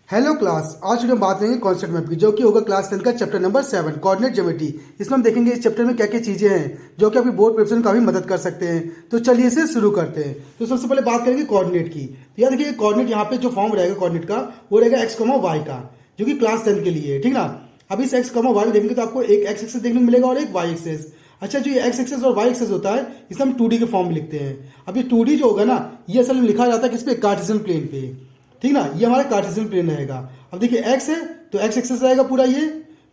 Hello class, आज हम बात करेंगे कॉन्सेप्ट मैप की, जो कि होगा क्लास 10 का चैप्टर नंबर 7 कोऑर्डिनेट ज्योमेट्री। इसमें हम देखेंगे इस चैप्टर में क्या क्या चीजें हैं जो कि आपकी बोर्ड प्रिपरेशन काफी मदद कर सकते हैं। तो चलिए इसे शुरू करते हैं। तो सबसे पहले बात करेंगे कोऑर्डिनेट की। तो याद रखिए कोऑर्डिनेट यहाँ पे जो फॉर्म रहेगा कोऑर्डिनेट का वो रहेगा x, y का, जो कि क्लास 10 के लिए है, ठीक ना। अब इस x, y में देखेंगे तो आपको एक x एक्सेस देखने को मिलेगा और एक y एक्सेस। अच्छा, जो ये x एक्सेस और y एक्सेस होता है इसे हम 2D के फॉर्म में लिखते हैं। अब ये 2D जो होगा ना, ये असल में लिखा जाता है किस पे, कार्टेशियन प्लेन पे, ठीक ना। ये हमारा कार्टेशियन प्लेन रहेगा। अब देखिए x है तो x एक्सेस रहेगा पूरा ये,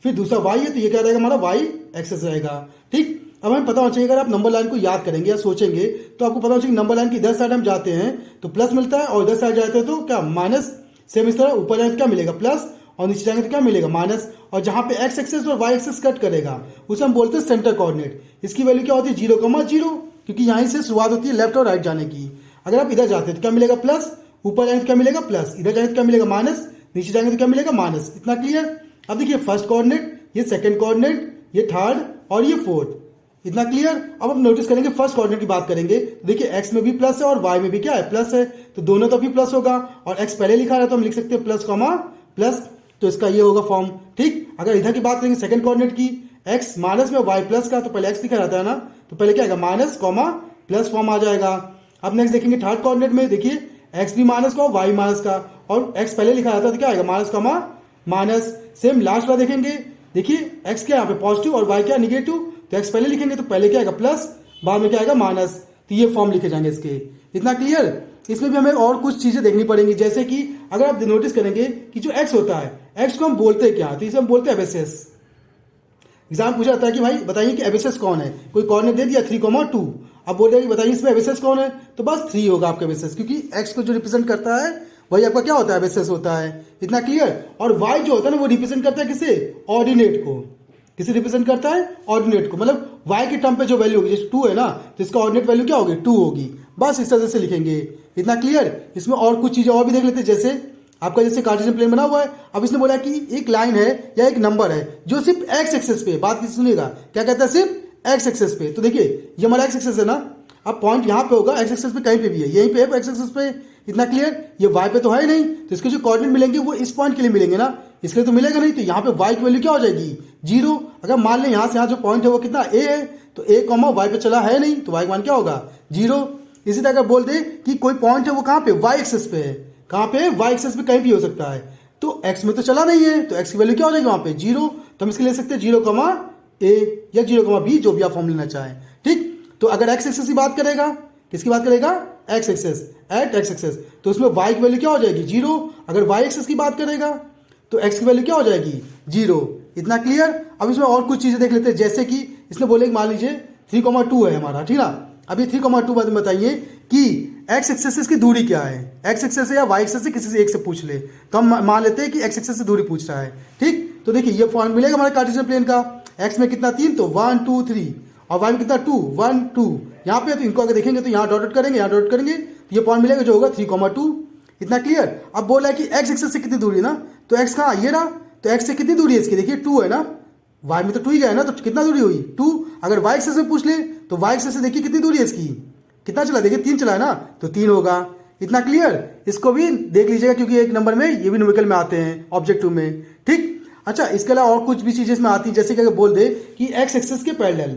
फिर दूसरा y है तो ये क्या रहेगा हमारा y एक्सेस रहेगा, ठीक। अब हमें पता होना चाहिए, अगर आप नंबर लाइन को याद करेंगे या सोचेंगे तो आपको पता होना चाहिए नंबर लाइन की इधर साइड हम जाते हैं तो प्लस मिलता है, और इधर साइड जाते हैं तो क्या, माइनस। सेम इस तरह ऊपर जाएंगे तो क्या मिलेगा, प्लस, और नीचे जाएंगे तो क्या मिलेगा, माइनस। और जहां पे x एक्सेस और y एक्सेस कट करेगा उसे हम बोलते हैं सेंटर कोऑर्डिनेट। इसकी वैल्यू क्या होती है, 0,0, क्योंकि यहीं से शुरुआत होती है लेफ्ट और राइट जाने की। अगर आप इधर जाते हैं तो क्या मिलेगा, प्लस, ऊपर जाएंगे तो क्या मिलेगा, प्लस, इधर जाएंगे तो क्या मिलेगा, माइनस, नीचे जाएंगे तो क्या मिलेगा, माइनस। इतना क्लियर। अब देखिए फर्स्ट कोऑर्डिनेट, ये सेकंड कोऑर्डिनेट, ये थर्ड और ये फोर्थ। इतना क्लियर। अब हम नोटिस करेंगे फर्स्ट कोऑर्डिनेट की बात करेंगे तो देखिए x में भी प्लस है और y में भी क्या है, प्लस है, तो दोनों तो भी प्लस होगा। और x पहले लिखा है तो हम लिख सकते हैं प्लस कॉमा प्लस, तो इसका ये होगा फॉर्म, ठीक। अगर इधर की बात करेंगे सेकंड कोऑर्डिनेट की, x माइनस में y प्लस का, तो पहले x लिखा रहता है ना, तो पहले क्या आएगा, माइनस कॉमा प्लस फॉर्म आ जाएगा। अब नेक्स्ट देखेंगे थर्ड कोऑर्डिनेट में, देखिए x भी माइनस का और y माइनस का, और x पहले लिखा रहता है तो क्या आएगा, minus comma minus. Same last वाला देखेंगे, देखिए x क्या यहाँ पे पॉजिटिव और y क्या निगेटिव, तो x पहले लिखेंगे तो पहले क्या आएगा, प्लस, बाद में क्या आएगा, माइनस। तो ये फॉर्म लिखे जाएंगे इसके। इतना क्लियर। इसमें भी हमें और कुछ चीजें देखनी पड़ेंगी, जैसे कि अगर आप नोटिस करेंगे कि जो x होता है, x को हम बोलते हैं क्या, तो इसे हम बोलते हैं एबेसिस। एग्जाम पूछा जाता है कि भाई बताइए कि एबेसिस कौन है, कोई कोऑर्डिनेट दे दिया 3,2, अब बोल रहे हैं कि बताइए इसमें एबेसिस कौन है, तो बस 3 होगा आपका एबेसिस, क्योंकि x को जो रिप्रेजेंट करता है वही आपका क्या होता है, एबेसिस होता है। इतना क्लियर। और y जो होता है ना वो रिप्रेजेंट करता है किसे, ऑर्डिनेट को। किसे रिप्रेजेंट करता है, ऑर्डिनेट को। मतलब y के टर्म पे जो वैल्यू होगी, जैसे 2 है ना, तो इसका ऑर्डिनेट वैल्यू क्या होगी, 2 होगी। बस इस तरह से लिखेंगे। इतना क्लियर। इसमें और कुछ चीजें और भी देख लेते हैं, जैसे आपका जैसे कार्टेशियन प्लेन बना हुआ है। अब इसने बोला कि एक लाइन है या एक नंबर है जो सिर्फ x एक्सेस पे, बात की सुनिएगा, क्या कहता है, सिर्फ x एक्सेस पे। तो देखिए ये हमारा x एक्सेस है ना, अब पॉइंट यहाँ पे होगा, x एक्सेस पे कहीं पे भी है, यहीं पे है x एक्सेस पे। इतना क्लियर। ये y पे तो है ही नहीं, तो इसके जो कोऑर्डिनेट मिलेंगे वो इस पॉइंट के लिए मिलेंगे ना, इसके लिए तो मिलेगा नहीं। तो यहाँ पे y की वैल्यू क्या हो जाएगी, 0। अगर मान लें यहाँ से यहाँ जो पॉइंट है वो कितना, a है, तो a, y पे चला है नहीं, तो y मान क्या होगा, 0। इसी तरह अगर बोल दे कि कोई पॉइंट है वो कहाँ पे, y एक्सेस पे है, कहाँ पे, y एक्सेस पे कहीं भी हो सकता है, तो x में तो चला नहीं है, तो x की वैल्यू क्या हो जाएगी वहां पे, 0। तो हम इसके ले सकते हैं 0,a या 0,b, जो भी आप फॉर्म लेना चाहें, ठीक। तो अगर x एक्सेस की बात करेगा, किसकी बात करेगा, x axis, at x axis, तो उसमें y की वैल्यू क्या हो जाएगी, 0। अगर y एक्सेस की बात करेगा तो x की वैल्यू क्या हो जाएगी, 0। इतना क्लियर। अब इसमें और कुछ चीजें देख लेते हैं, जैसे कि इसने बोले मान लीजिए 3,2 है हमारा, ठीक ना। अब ये 3,2 बाद में बताइए कि x एक्सेस की दूरी क्या है, x एक्सेस है या y एक्सेस से, किसी से एक से पूछ ले, तो हम मान लेते हैं कि x एक्सेस से दूरी पूछ रहा है, ठीक। तो देखिए ये पॉइंट मिलेगा हमारे कार्टेशियन प्लेन का, x में कितना 3, तो 1 2 3, और y में कितना 2 1 2, यहाँ पे तो इनको अगर देखेंगे तो यहाँ डॉट करेंगे, यहाँ डॉट करेंगे, तो ये पॉइंट मिलेगा जो होगा 3,2। इतना क्लियर। अब बोला है कि x एक्सेस से कितनी दूरी है ना, तो x कहाँ, ये रहा, तो x से कितनी दूरी है इसकी, देखिए 2 है ना, y में तो 2 ही गया है ना, तो कितना दूरी हुई, 2। अगर y एक्सेस से पूछ ले तो y एक्सेस से देखिए कितनी दूरी है इसकी, कितना चला, देखिए 3 चला है ना, तो 3 होगा। इतना क्लियर। इसको भी देख लीजिएगा क्योंकि एक नंबर में ये भी न्यूमेरिकल में आते हैं, ऑब्जेक्टिव में, ठीक। अच्छा, इसके अलावा और कुछ भी चीजें इसमें आती है, जैसे कि अगर बोल दे कि x एक्सेस के पैरेलल,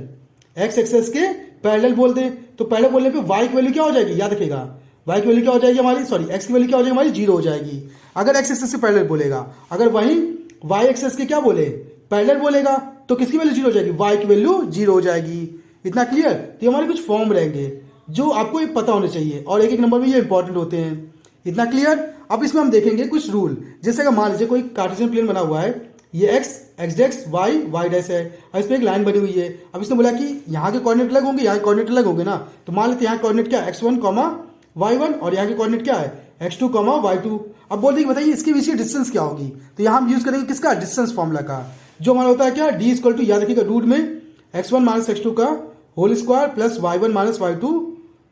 x एक्सेस के पैरेलल बोल दे, तो पहले बोलने पे y की वैल्यू क्या हो जाएगी, याद रखेगा, y की वैल्यू क्या हो जाएगी हमारी, सॉरी x की वैल्यू क्या हो जाएगी हमारी, 0 हो जाएगी अगर x एक्सेस से पैरेलल बोलेगा। अगर वहीं y एक्सेस के क्या बोले, पैरेलल बोलेगा, तो किसकी वैल्यू 0 हो जाएगी, y की वैल्यू 0 हो जाएगी। इतना क्लियर। तो ये हमारे कुछ फॉर्म रहेंगे जो आपको ये पता होने चाहिए, और एक एक नंबर में ये इंपॉर्टेंट होते हैं। इतना क्लियर। अब इसमें हम देखेंगे कुछ रूल, जैसे अगर मान लीजिए कोई कार्टेशियन प्लेन बना हुआ है, ये x dash y y dash है, और इस पर एक लाइन बनी हुई है। अब इसने बोला कि यहाँ के कोऑर्डिनेट अलग होंगे, यहाँ के कोऑर्डिनेट अलग होंगे ना, तो मान लेते हैं यहाँ कोऑर्डिनेट क्या है, x1, y1, और यहाँ के कोऑर्डिनेट क्या है, x2, y2। अब बोल देखिए बताइए इसके बीच की डिस्टेंस क्या होगी, तो यहाँ हम यूज करेंगे किसका, डिस्टेंस फॉर्मूला का, जो हमारा होता है क्या, d इक्वल टू, याद रखिएगा, रूट में x1 माइनस x2 का whole square plus y1 minus y2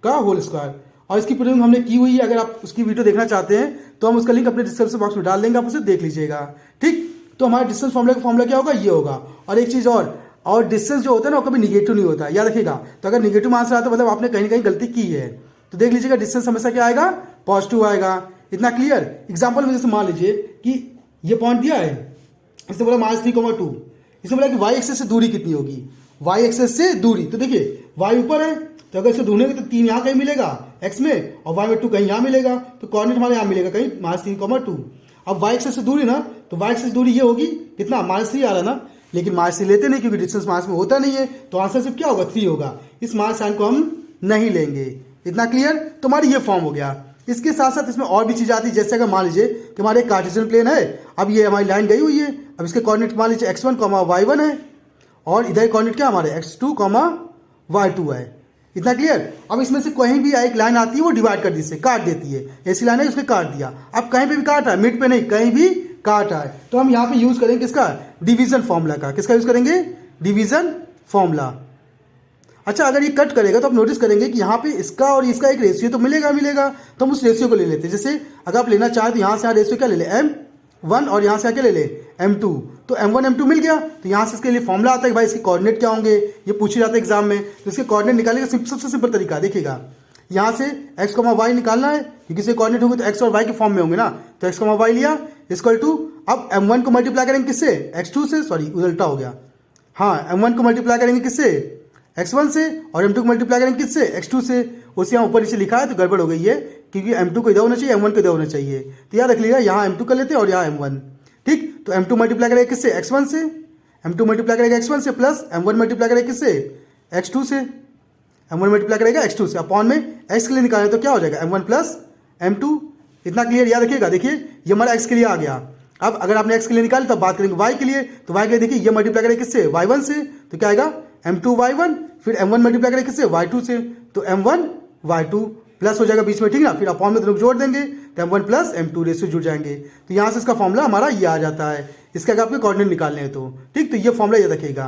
का होल स्क्वायर। और इसकी प्रूविंग हमने की हुई है, अगर आप उसकी वीडियो देखना चाहते हैं तो हम उसका लिंक अपने डिस्क्रिप्शन बॉक्स में डाल देंगे, आप उसे देख लीजिएगा, ठीक। तो हमारा डिस्टेंस फॉर्मूला का फॉर्मूला क्या होगा, ये होगा। और एक चीज और डिस्टेंस जो होता है ना वो कभी निगेटिव नहीं होता, याद रखिएगा। तो अगर निगेटिव आंसर आता है मतलब आपने कहीं ना कहीं गलती की है, तो देख लीजिएगा डिस्टेंस हमेशा क्या आएगा, पॉजिटिव आएगा। इतना क्लियर। एग्जाम्पल में जैसे मान लीजिए कि ये पॉइंट दिया है, इससे बोला -3,2, इससे बोला कि वाई एक्सेस से दूरी कितनी होगी, वाई एक्सेस से दूरी। तो देखिए वाई ऊपर है, तो अगर इसको ढूंढेंगे तो 3 यहाँ कहीं मिलेगा एक्स में, और वाई में 2 कहीं यहाँ मिलेगा, तो कोऑर्डिनेट हमारे यहाँ मिलेगा कहीं -3,2। अब वाई एक्सेस से दूरी ना, तो वाई एक्सेस दूरी ये होगी कितना, -3 आ रहा है ना, लेकिन -3 लेते नहीं क्योंकि डिस्टेंस मास में होता नहीं है, तो आंसर सिर्फ क्या होगा, 3 होगा। इस मास साइन को हम नहीं लेंगे। इतना क्लियर। तो हमारी ये फॉर्म हो गया। इसके साथ साथ इसमें और भी चीज़ आती है, जैसे अगर मान लीजिए कि हमारे कार्टेशियन प्लेन है, अब ये हमारी लाइन गई हुई है, अब इसके कोऑर्डिनेट मान लीजिए x1, y1 है, और इधर कोऑर्डिनेट क्या हमारे x2, y2 है। इतना क्लियर। अब इसमें से कहीं भी एक लाइन आती है वो डिवाइड कर दी, से काट देती है, ऐसी लाइन है उसने काट दिया। अब कहीं पे भी काट रहा है, मिड पे नहीं, कहीं भी काट रहा है, तो हम यहाँ पे यूज करेंगे किसका, डिवीजन फॉर्मूला का। किसका यूज करेंगे, डिवीजन फॉर्मूला। अच्छा, अगर ये कट करेगा तो आप नोटिस करेंगे कि यहाँ पे इसका और इसका एक रेशियो तो मिलेगा, तो हम उस रेशियो को ले लेते हैं। जैसे अगर आप लेना चाहें तो यहाँ से यहाँ रेशियो क्या ले ले, m1, और यहाँ से क्या ले ले, m2। तो m1 m2 मिल गया, तो यहाँ से इसके लिए फॉर्मूला आता है कि भाई इसके कोऑर्डिनेट क्या होंगे, ये पूछे जाता है एग्जाम में। तो इसके कोऑर्डिनेट निकालने का सबसे सिंपल तरीका देखिएगा, यहाँ से x, y निकालना है, क्योंकि इसके कोऑर्डिनेट होंगे तो x और y के फॉर्म में होंगे ना, तो x, y लिया इक्वल टू, अब m1 को मल्टीप्लाई करेंगे किससे, x2 से, सॉरी उल्टा हो गया, हाँ m1 को मल्टीप्लाई करेंगे किससे, x1 से, और m2 को मल्टीप्लाई करेंगे किससे, x2 से। उसे यहाँ ऊपर नीचे लिखा है तो गड़बड़ हो गई है, क्योंकि m2 को इधर होना चाहिए, m1 को इधर होना चाहिए। तो याद रख लीजिएगा, यहाँ m2 कर लेते हैं और यहाँ m1। ठीक, तो m2 मल्टीप्लाई करेगा किससे, x1 से, m2 मल्टीप्लाई करेगा x1 से, प्लस m1 मल्टीप्लाई करेगा किससे, x2 से, m1 मल्टीप्लाई करेगा x2 से, अपॉन में x के लिए निकालें तो क्या हो जाएगा, m1 प्लस m2। इतना क्लियर। याद रखिएगा, देखिए ये हमारा x के लिए आ गया। अब अगर आपने x के लिए निकाली तो बात करेंगे y के लिए, तो y के लिए देखिए ये मल्टीप्लाई करेगा किससे, y1 से, तो क्या आएगा m2 y1, फिर m1 मल्टीप्लाई करेगा किससे, y2 से, तो m1 y2 प्लस हो जाएगा बीच में, ठीक ना, फिर अपॉन में दोनों जोड़ देंगे तो m1 प्लस m2 रेशियो जुड़ जाएंगे। तो यहाँ से इसका फॉर्मूला हमारा ये आ जाता है। इसका अगर आपके कोऑर्डिनेट निकालने हैं तो ठीक, तो ये फॉर्मूला याद रखिएगा।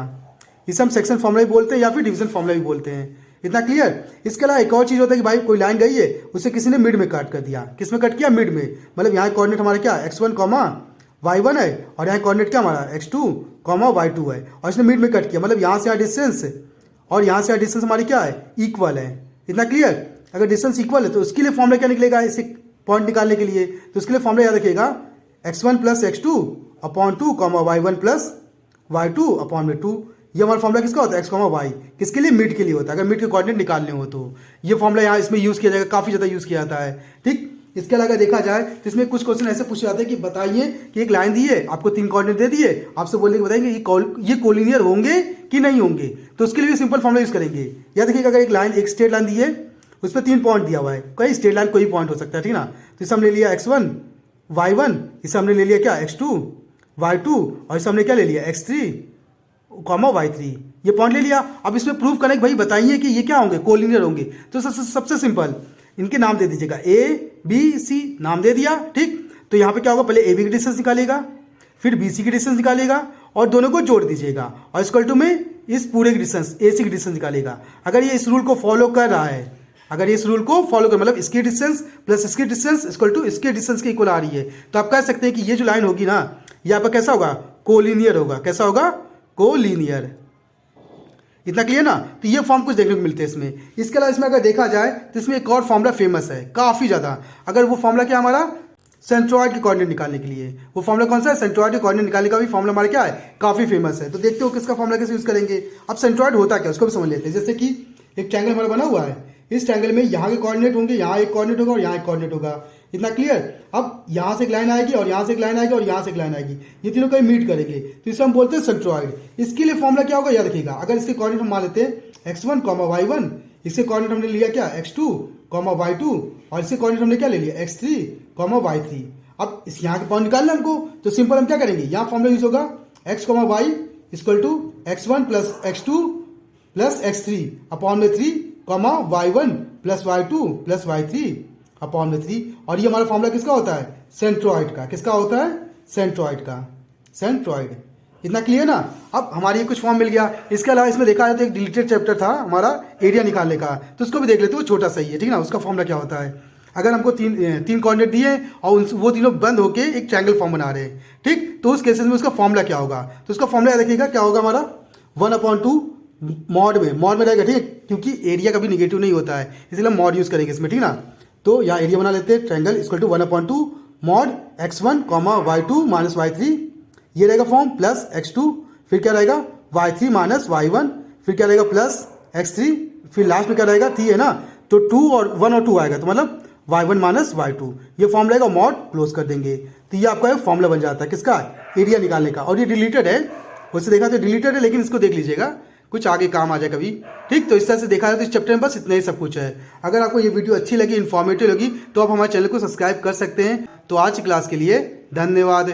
इसे हम सेक्शन फॉर्मूला भी बोलते हैं या फिर डिवीजन फॉर्मूला भी बोलते हैं। इतना क्लियर। इसके अलावा एक और चीज़ होता है कि भाई कोई लाइन गई है, उसे किसी ने मिड में कट कर दिया। किस में कट किया, मिड में, मतलब यहाँ कोऑर्डिनेट हमारा क्या, x1, y1 है, और यहाँ कोऑर्डिनेट क्या हमारा x2, y2 है, और इसने मिड में कट किया, मतलब यहाँ से यहाँ डिस्टेंस और यहाँ से यहाँ डिस्टेंस हमारी क्या है, इक्वल है। इतना क्लियर। अगर डिस्टेंस इक्वल है तो उसके लिए फॉर्मूला क्या निकलेगा, इसे पॉइंट निकालने के लिए, तो उसके लिए फॉर्मूला याद रखिएगा, x1 plus x2 upon 2, y1 plus y2 upon में 2। ये हमारा फॉर्मूला किसका होता है, x, y, किसके लिए, मिड के लिए होता है। अगर मिड के कोऑर्डिनेट निकालने हो तो ये फॉर्मूला यहाँ इसमें यूज़ किया जाएगा, काफ़ी ज़्यादा यूज़ किया जाता है। ठीक, इसके अलावा देखा जाए तो इसमें कुछ क्वेश्चन ऐसे पूछे जाते हैं कि बताइए कि एक लाइन दी है, आपको 3 कोऑर्डिनेट दे दिए, आपसे बोलने के बताएंगे ये कोलिनियर होंगे कि नहीं होंगे। तो उसके लिए सिंपल फॉर्मूला यूज़ करेंगे। याद रखिएगा, अगर एक लाइन, एक स्ट्रेट लाइन दी है, उस पर 3 पॉइंट दिया हुआ है, कोई स्ट्रेट लाइन कोई पॉइंट हो सकता है, ठीक ना। तो इसे हमने लिया x1 y1, इसे हमने ले लिया क्या, x2 y2, और इसे हमने क्या ले लिया, x3 y3, ये पॉइंट ले लिया। अब इसमें प्रूफ करें कि भाई बताइए कि ये क्या होंगे, कोलिनियर होंगे। तो सबसे सिंपल इनके नाम दे दीजिएगा, a b c नाम दे दिया। ठीक, तो यहाँ पे क्या होगा, पहले a b की डिस्टेंस निकालेगा, फिर b c की डिस्टेंस निकालेगा, और दोनों को जोड़ दीजिएगा, और इक्वल टू में इस पूरे की डिस्टेंस a c की डिस्टेंस निकालेगा। अगर ये इस रूल को फॉलो कर रहा है, अगर ये इस रूल को फॉलो कर, मतलब इसकी डिस्टेंस प्लस इसकी डिस्टेंस इक्वल टू इसके डिस्टेंस के इक्वल आ रही है, तो आप कह सकते हैं कि ये जो लाइन होगी ना, ये आपका कैसा होगा, कोलिनियर होगा। कैसा होगा, कोलिनियर। इतना क्लियर ना। तो ये फॉर्म कुछ देखने को मिलते हैं इसमें। इसके अलावा इसमें अगर देखा जाए तो इसमें एक और फॉर्मूला फेमस है काफ़ी ज़्यादा। अगर वो फॉर्मूला क्या हमारा, सेंट्रॉइड के कोऑर्डिनेट निकालने के लिए, वो फॉर्मूला कौन सा है, सेंट्रॉइड के कोऑर्डिनेट निकालने का भी फॉर्मूला हमारा क्या है, काफ़ी फेमस है। तो देखते हो किसका फॉर्मूला कैसे यूज़ करेंगे। अब सेंट्रॉइड होता क्या, उसको भी समझ लेते हैं। जैसे कि एक ट्रायंगल हमारा बना हुआ है, इस ट्रायंगल में यहाँ के कोऑर्डिनेट होंगे, यहाँ एक कोऑर्डिनेट होगा और यहाँ एक कोऑर्डिनेट होगा। इतना क्लियर। अब यहाँ से एक लाइन आएगी और यहाँ से एक लाइन आएगी और यहाँ से एक लाइन आएगी, ये तीनों कहीं मीट करेंगे, तो इसे हम बोलते हैं सेंट्रॉइड। इसके लिए फॉर्मूला क्या होगा, याद रखिएगा। अगर इसके कोऑर्डिनेट हम मान लेते हैं x1, y1, इससे कोऑर्डिनेट हमने लिया क्या, x2, y2, और इससे कोऑर्डिनेट हमने क्या ले लिया, x3, y3। अब इस यहाँ के पॉइंट निकालना हमको, तो सिंपल हम क्या करेंगे, यहाँ फॉर्मूला यूज होगा x, y equal to x1 plus x2 plus x3 upon में 3, y1 plus y2 plus y3 upon में 3। और ये हमारा फॉर्मूला किसका होता है, सेंट्रॉइड का। किसका होता है, सेंट्रॉइड का, सेंट्रॉइड। इतना क्लियर ना। अब हमारी कुछ फॉर्म मिल गया। इसके अलावा इसमें देखा जाए तो एक डिलीटेड चैप्टर था हमारा एरिया निकालने का, तो उसको भी देख लेते हैं। वो छोटा सा ही है, ठीक ना। उसका फॉर्मूला क्या होता है, अगर हमको तीन कोऑर्डिनेट दिए और वो तीनों बंद होके एक ट्रायंगल फॉर्म बना रहे हैं, ठीक, तो उस केसेस में उसका फॉर्मूला क्या होगा। तो उसका फॉर्मूला याद रखिएगा, क्या होगा हमारा 1/2 मॉड में रहेगा, ठीक है, क्योंकि एरिया कभी निगेटिव नहीं होता है, इसलिए हम मॉड यूज़ करेंगे इसमें, ठीक है ना। तो यहाँ एरिया बना लेते हैं, triangle equal to 1/2 mod x1 y2 minus y3, ये रहेगा फॉर्म, प्लस x2, फिर क्या रहेगा y3 माइनस y1, फिर क्या रहेगा प्लस x3, फिर लास्ट में क्या रहेगा 3 है ना, तो 2 और 1 और 2 आएगा, तो मतलब y1 माइनस y2, ये फॉर्म रहेगा, मॉड क्लोज कर देंगे। तो ये आपका फॉर्मूला बन जाता है किसका, एरिया निकालने का। और ये डिलीटेड है, उससे देखा तो डिलीटेड है, लेकिन इसको देख लीजिएगा, कुछ आगे काम आ जाए कभी, ठीक। तो इस तरह से देखा जाए तो इस चैप्टर में बस इतना ही सब कुछ है। अगर आपको ये वीडियो अच्छी लगी, इन्फॉर्मेटिव लगी, तो आप हमारे चैनल को सब्सक्राइब कर सकते हैं। तो आज की क्लास के लिए धन्यवाद।